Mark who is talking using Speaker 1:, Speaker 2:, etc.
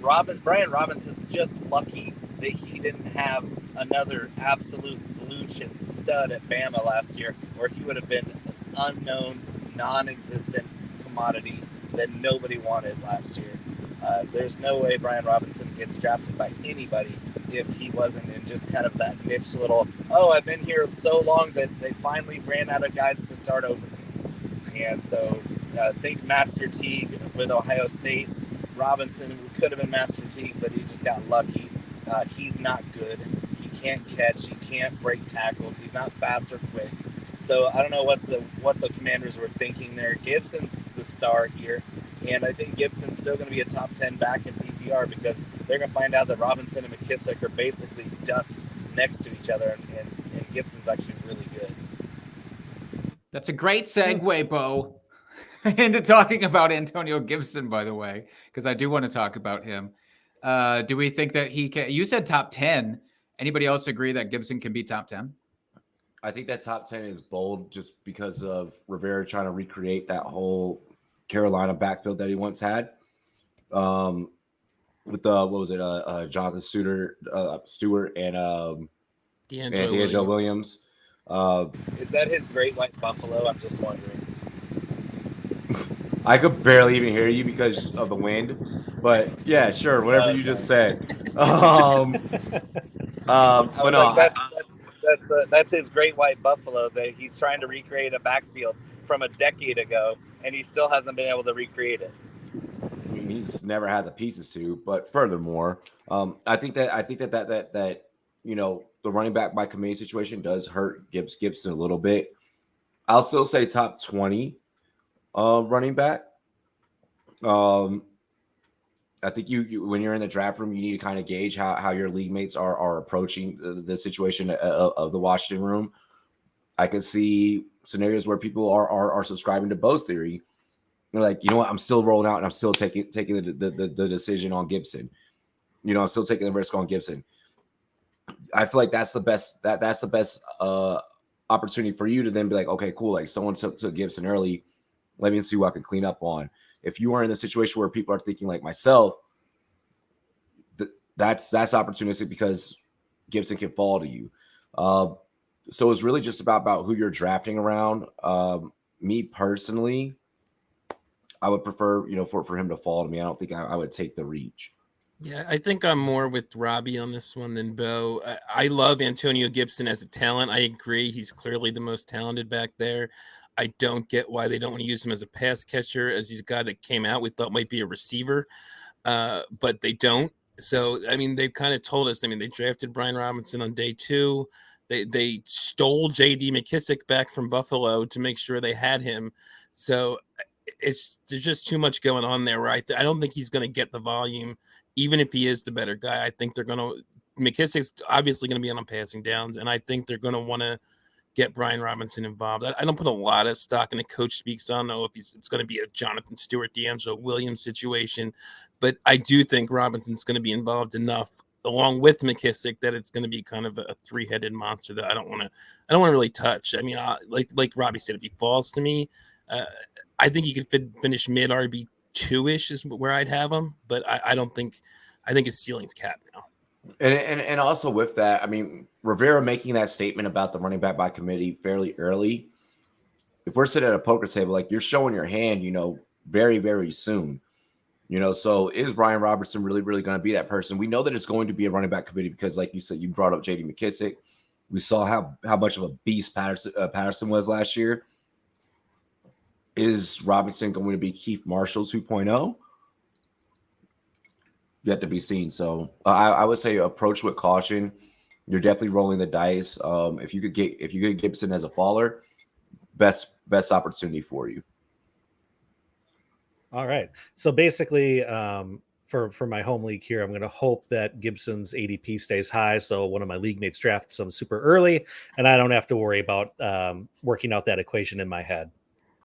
Speaker 1: Brian Robinson's just lucky that he didn't have another absolute blue chip stud at Bama last year, or he would have been an unknown, non-existent commodity that nobody wanted last year. There's no way Brian Robinson gets drafted by anybody if he wasn't in just kind of that niche little, I've been here so long that they finally ran out of guys to start over. And so think Master Teague with Ohio State. Robinson could have been Master Teague, but he just got lucky. He's not good. He can't catch. He can't break tackles. He's not fast or quick. So I don't know what the Commanders were thinking there. Gibson's the star here, and I think Gibson's still going to be a top 10 back in PPR because they're going to find out that Robinson and McKissick are basically dust next to each other, and Gibson's actually really good.
Speaker 2: That's a great segue, Bo, into talking about Antonio Gibson, by the way, because I do want to talk about him. Do we think that he can? You said top 10. Anybody else agree that Gibson can be top 10?
Speaker 3: I think that top 10 is bold just because of Rivera trying to recreate that whole Carolina backfield that he once had. With Jonathan Stewart and D'Angelo Williams.
Speaker 1: Is that his great white buffalo? I'm just wondering.
Speaker 3: I could barely even hear you because of the wind, but yeah, sure, whatever you just said.
Speaker 1: That's his great white buffalo that he's trying to recreate a backfield from a decade ago, and he still hasn't been able to recreate it.
Speaker 3: I mean, he's never had the pieces to. But furthermore, I think that you know, the running back by committee situation does hurt Gibson a little bit. I'll still say top 20 running back. I think you when you're in the draft room, you need to kind of gauge how your league mates are approaching the situation of the Washington room. I can see scenarios where people are subscribing to Bo's theory. They're like, you know what, I'm still rolling out and I'm still taking the decision on Gibson. You know, I'm still taking the risk on Gibson. I feel like that's the best opportunity for you to then be like, okay, cool. Like someone took Gibson early. Let me see what I can clean up on. If you are in a situation where people are thinking like myself, that's opportunistic because Gibson can fall to you. So it's really just about who you're drafting around. Me personally, I would prefer, you know, for him to fall to me. I don't think I would take the reach.
Speaker 4: Yeah, I think I'm more with Robbie on this one than Bo. I love Antonio Gibson as a talent. I agree. He's clearly the most talented back there. I don't get why they don't want to use him as a pass catcher, as he's a guy that came out we thought might be a receiver, but they don't. So, I mean, they've kind of told us, I mean, they drafted Brian Robinson on day 2. They stole J.D. McKissick back from Buffalo to make sure they had him. So there's just too much going on there, right? I don't think he's going to get the volume, even if he is the better guy. I think they're going to – McKissick's obviously going to be on passing downs, and I think they're going to want to get Brian Robinson involved. I don't put a lot of stock in the coach speaks. So I don't know if it's going to be a Jonathan Stewart, D'Angelo Williams situation, but I do think Robinson's going to be involved enough along with McKissick that it's going to be kind of a 3-headed monster that I don't want to really touch. I mean, like Robbie said, if he falls to me, I think he could finish mid RB2-ish is where I'd have him, but I think his ceiling's capped now.
Speaker 3: And also with that, I mean, Rivera making that statement about the running back by committee fairly early. If we're sitting at a poker table, like you're showing your hand, you know, very, very soon. You know, so is Brian Robertson really, really going to be that person? We know that it's going to be a running back committee because, like you said, you brought up J.D. McKissick. We saw how much of a beast Patterson was last year. Is Robinson going to be Keith Marshall 2.0? Yet to be seen. So I would say approach with caution. You're definitely rolling the dice. If you could get Gibson as a faller, best opportunity for you.
Speaker 5: All right. So basically, for my home league here, I'm going to hope that Gibson's ADP stays high. So one of my league mates drafts him super early, and I don't have to worry about working out that equation in my head.